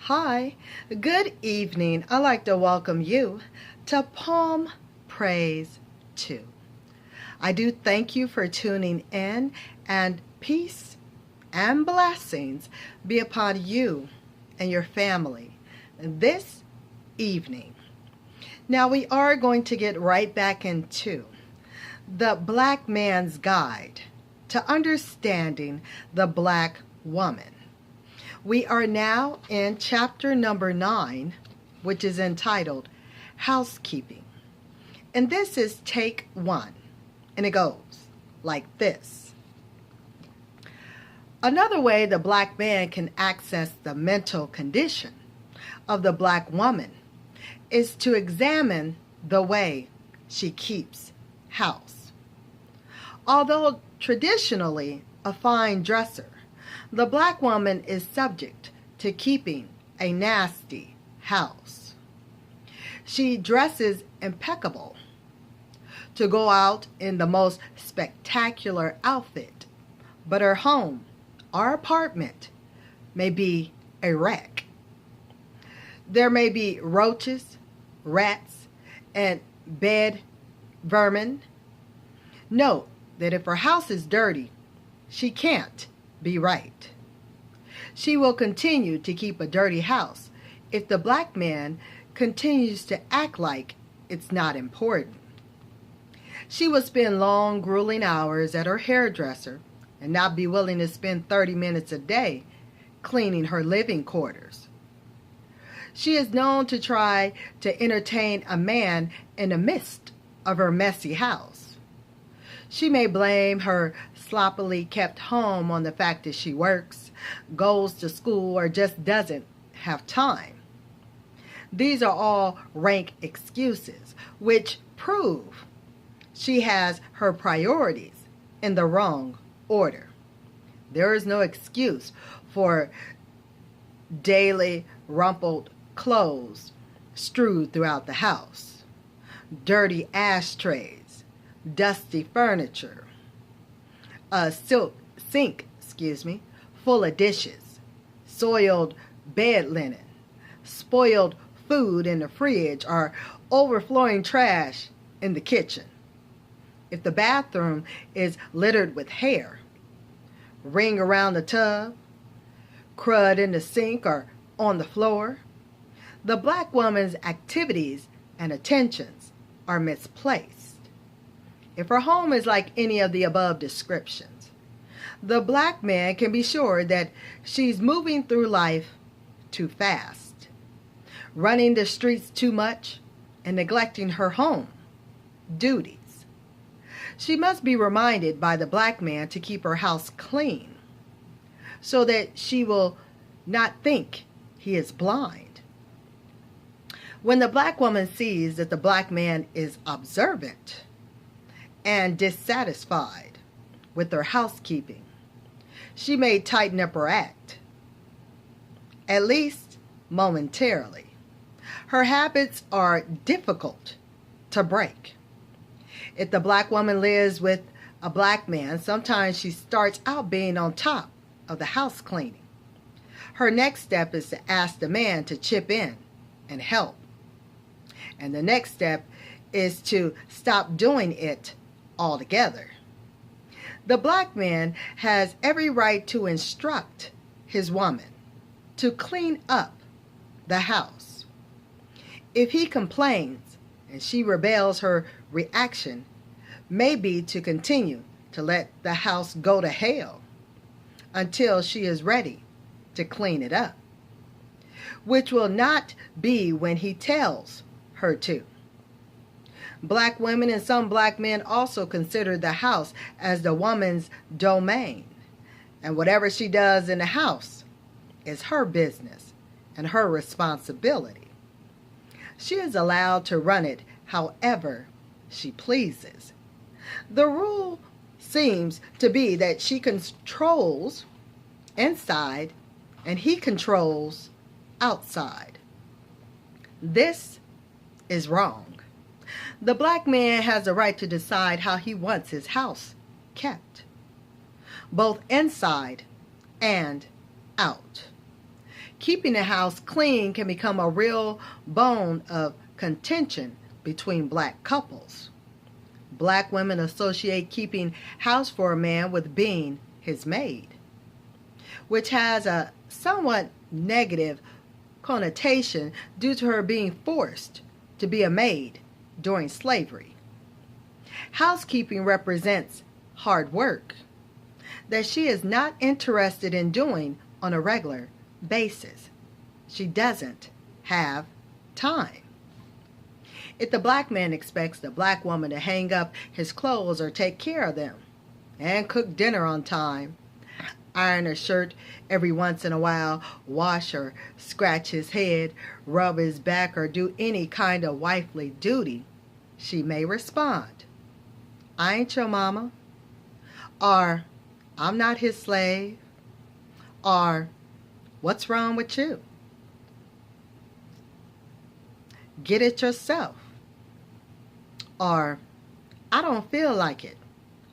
Hi, good evening. I'd like to welcome you to Palm Praise 2. I do thank you for tuning in, and peace and blessings be upon you and your family this evening. Now we are going to get right back into the Black Man's Guide to Understanding the Black Woman. We are now in chapter number 9, which is entitled Housekeeping. And this is take 1, and it goes like this. Another way the black man can access the mental condition of the black woman is to examine the way she keeps house. Although traditionally a fine dresser, the black woman is subject to keeping a nasty house. She dresses impeccable to go out in the most spectacular outfit, but her home or apartment may be a wreck. There may be roaches, rats, and bed vermin. Note that if her house is dirty, she can't be right. She will continue to keep a dirty house if the black man continues to act like it's not important. She will spend long, grueling hours at her hairdresser and not be willing to spend 30 minutes a day cleaning her living quarters. She is known to try to entertain a man in the midst of her messy house. She may blame her sloppily kept home on the fact that she works, goes to school, or just doesn't have time. These are all rank excuses which prove she has her priorities in the wrong order. There is no excuse for daily rumpled clothes strewed throughout the house, dirty ashtrays, dusty furniture, a sink full of dishes, soiled bed linen, spoiled food in the fridge, or overflowing trash in the kitchen. If the bathroom is littered with hair, ring around the tub, crud in the sink or on the floor, the black woman's activities and attentions are misplaced. If her home is like any of the above descriptions, the black man can be sure that she's moving through life too fast, running the streets too much, and neglecting her home duties. She must be reminded by the black man to keep her house clean so that she will not think he is blind. When the black woman sees that the black man is observant and dissatisfied with her housekeeping, she may tighten up her act, at least momentarily. Her habits are difficult to break. If the black woman lives with a black man, sometimes she starts out being on top of the house cleaning. Her next step is to ask the man to chip in and help. And the next step is to stop doing it altogether. The black man has every right to instruct his woman to clean up the house. If he complains and she rebels, her reaction may be to continue to let the house go to hell until she is ready to clean it up, which will not be when he tells her to. Black women and some black men also consider the house as the woman's domain, and whatever she does in the house is her business and her responsibility. She is allowed to run it however she pleases. The rule seems to be that she controls inside and he controls outside. This is wrong. The black man has a right to decide how he wants his house kept, both inside and out. Keeping the house clean can become a real bone of contention between black couples. Black women associate keeping house for a man with being his maid, which has a somewhat negative connotation due to her being forced to be a maid during slavery. Housekeeping represents hard work that she is not interested in doing on a regular basis. She doesn't have time. If the black man expects the black woman to hang up his clothes or take care of them and cook dinner on time, iron a shirt every once in a while, wash or scratch his head, rub his back, or do any kind of wifely duty, she may respond, "I ain't your mama," or "I'm not his slave," or "What's wrong with you? Get it yourself," or "I don't feel like it.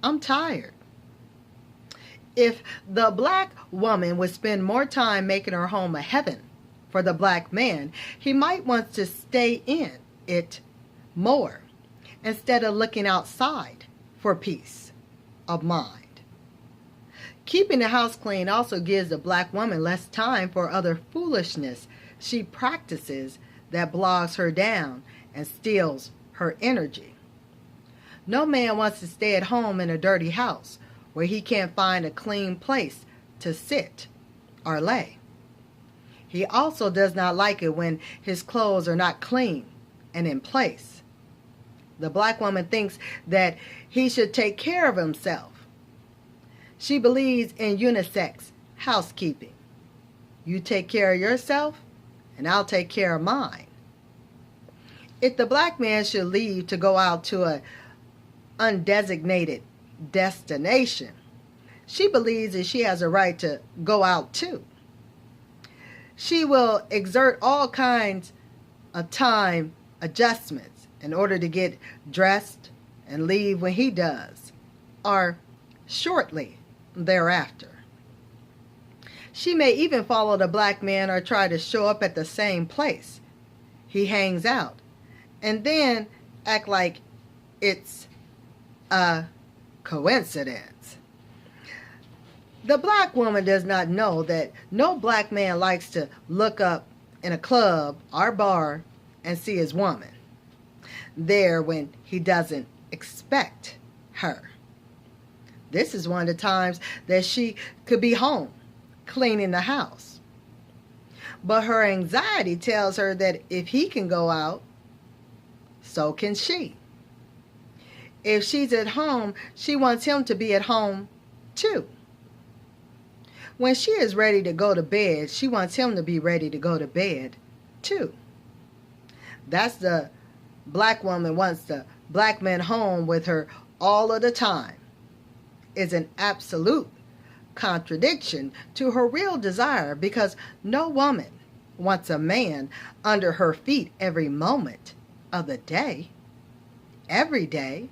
I'm tired." If the black woman would spend more time making her home a heaven for the black man, he might want to stay in it more instead of looking outside for peace of mind. Keeping the house clean also gives the black woman less time for other foolishness she practices that bogs her down and steals her energy. No man wants to stay at home in a dirty house where he can't find a clean place to sit or lay. He also does not like it when his clothes are not clean and in place. The black woman thinks that he should take care of himself. She believes in unisex housekeeping. You take care of yourself, and I'll take care of mine. If the black man should leave to go out to an undesignated destination, she believes that she has a right to go out too. She will exert all kinds of time adjustments in order to get dressed and leave when he does, or shortly thereafter. She may even follow the black man or try to show up at the same place he hangs out, and then act like it's a coincidence. The black woman does not know that no black man likes to look up in a club or bar and see his woman there when he doesn't expect her. This is one of the times that she could be home cleaning the house. But her anxiety tells her that if he can go out, so can she. If she's at home, she wants him to be at home too. When she is ready to go to bed, she wants him to be ready to go to bed too. That's the black woman wants the black man home with her all of the time. Is an absolute contradiction to her real desire, because no woman wants a man under her feet every moment of the day, every day.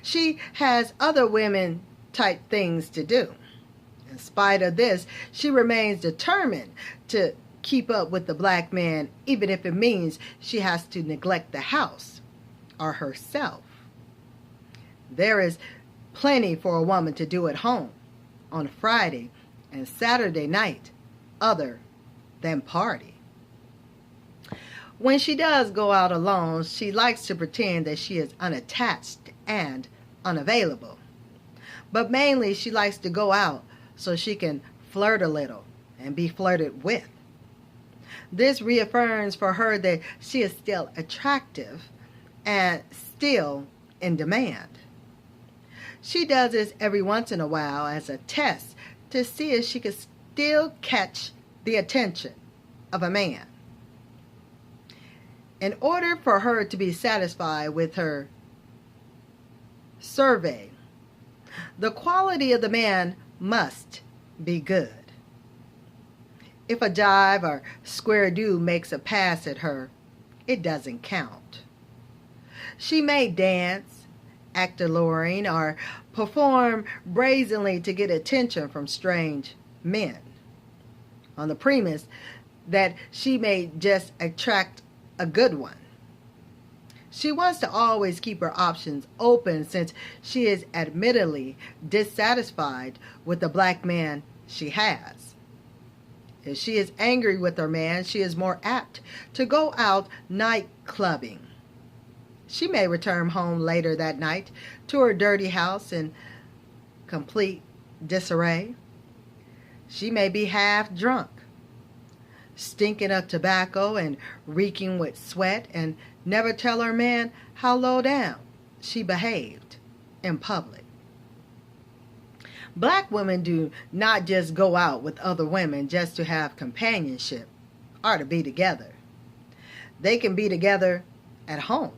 She has other women type things to do. In spite of this, she remains determined to keep up with the black man, even if it means she has to neglect the house or herself. There is plenty for a woman to do at home on Friday and Saturday night other than party. When she does go out alone, she likes to pretend that she is unattached and unavailable. But mainly she likes to go out so she can flirt a little and be flirted with. This reaffirms for her that she is still attractive and still in demand. She does this every once in a while as a test to see if she can still catch the attention of a man. In order for her to be satisfied with her survey, the quality of the man must be good. If a jive or square dude makes a pass at her, it doesn't count. She may dance, act alluring, or perform brazenly to get attention from strange men. on the premise that she may just attract a good one. She wants to always keep her options open since she is admittedly dissatisfied with the black man she has. If she is angry with her man, she is more apt to go out night clubbing. She may return home later that night to her dirty house in complete disarray. She may be half drunk, stinking of tobacco and reeking with sweat, and never tell her man how low down she behaved in public. Black women do not just go out with other women just to have companionship or to be together. They can be together at home.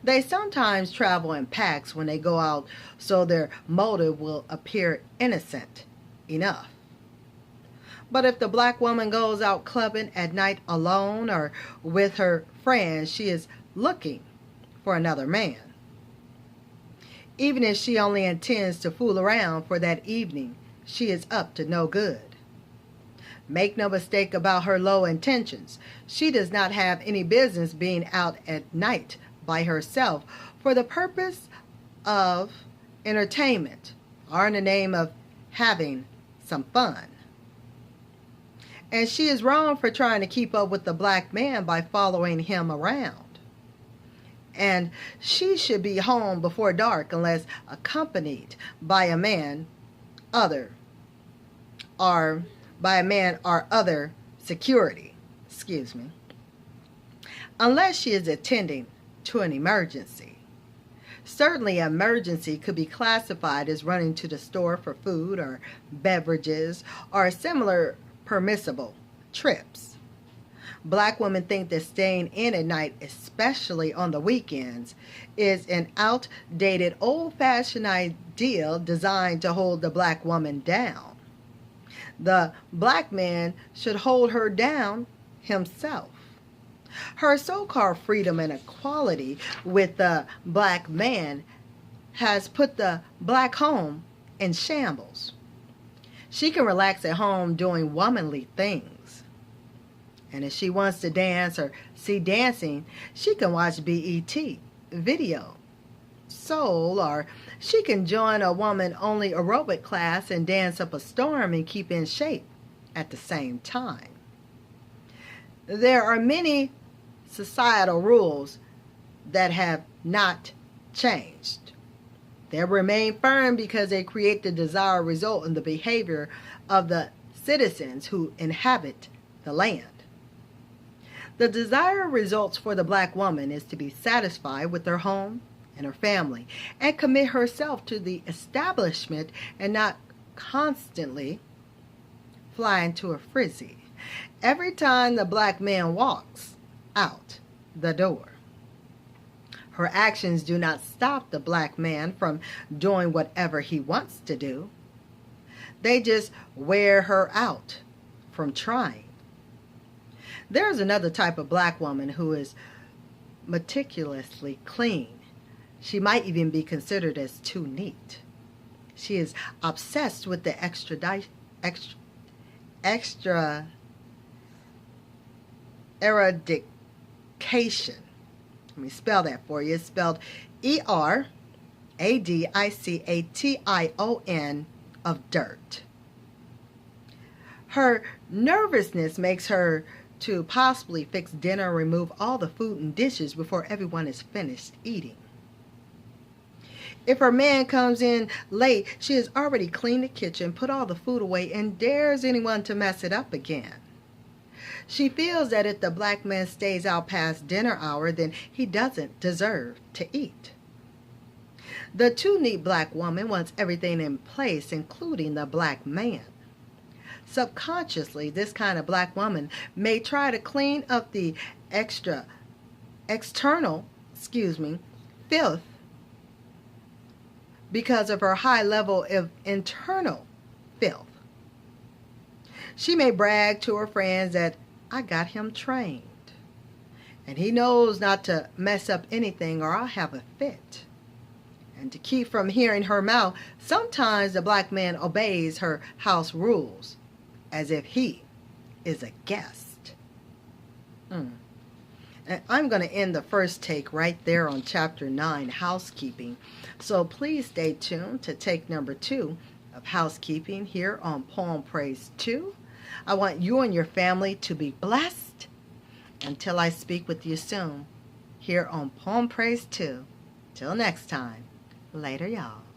They sometimes travel in packs when they go out so their motive will appear innocent enough. But if the black woman goes out clubbing at night alone or with her friends, she is looking for another man. Even if she only intends to fool around for that evening, she is up to no good. Make no mistake about her low intentions. She does not have any business being out at night by herself for the purpose of entertainment or in the name of having some fun. And she is wrong for trying to keep up with the black man by following him around. And she should be home before dark unless accompanied by a man or other security. Unless she is attending to an emergency. Certainly, an emergency could be classified as running to the store for food or beverages or similar permissible trips. Black women think that staying in at night, especially on the weekends, is an outdated, old-fashioned ideal designed to hold the black woman down. The black man should hold her down himself. Her so-called freedom and equality with the black man has put the black home in shambles. She can relax at home doing womanly things. And if she wants to dance or see dancing, she can watch BET video, soul, or she can join a woman-only aerobic class and dance up a storm and keep in shape at the same time. There are many societal rules that have not changed. They remain firm because they create the desired result in the behavior of the citizens who inhabit the land. The desired results for the black woman is to be satisfied with her home and her family and commit herself to the establishment and not constantly fly into a frenzy every time the black man walks out the door. Her actions do not stop the black man from doing whatever he wants to do. They just wear her out from trying. There's another type of black woman who is meticulously clean. She might even be considered as too neat. She is obsessed with the extra eradication. Let me spell that for you. It's spelled ERADICATION of dirt. Her nervousness makes her to possibly fix dinner and remove all the food and dishes before everyone is finished eating. If her man comes in late, she has already cleaned the kitchen, put all the food away, and dares anyone to mess it up again. She feels that if the black man stays out past dinner hour, then he doesn't deserve to eat. The too neat black woman wants everything in place, including the black man. Subconsciously, this kind of black woman may try to clean up the external filth because of her high level of internal filth. She may brag to her friends that I got him trained, and he knows not to mess up anything or I'll have a fit. And to keep from hearing her mouth, sometimes the black man obeys her house rules as if he is a guest. And I'm going to end the first take right there on Chapter 9, Housekeeping. So please stay tuned to take number 2 of Housekeeping here on Poem Praise 2. I want you and your family to be blessed until I speak with you soon here on Poem Praise 2. Till next time. Later, y'all.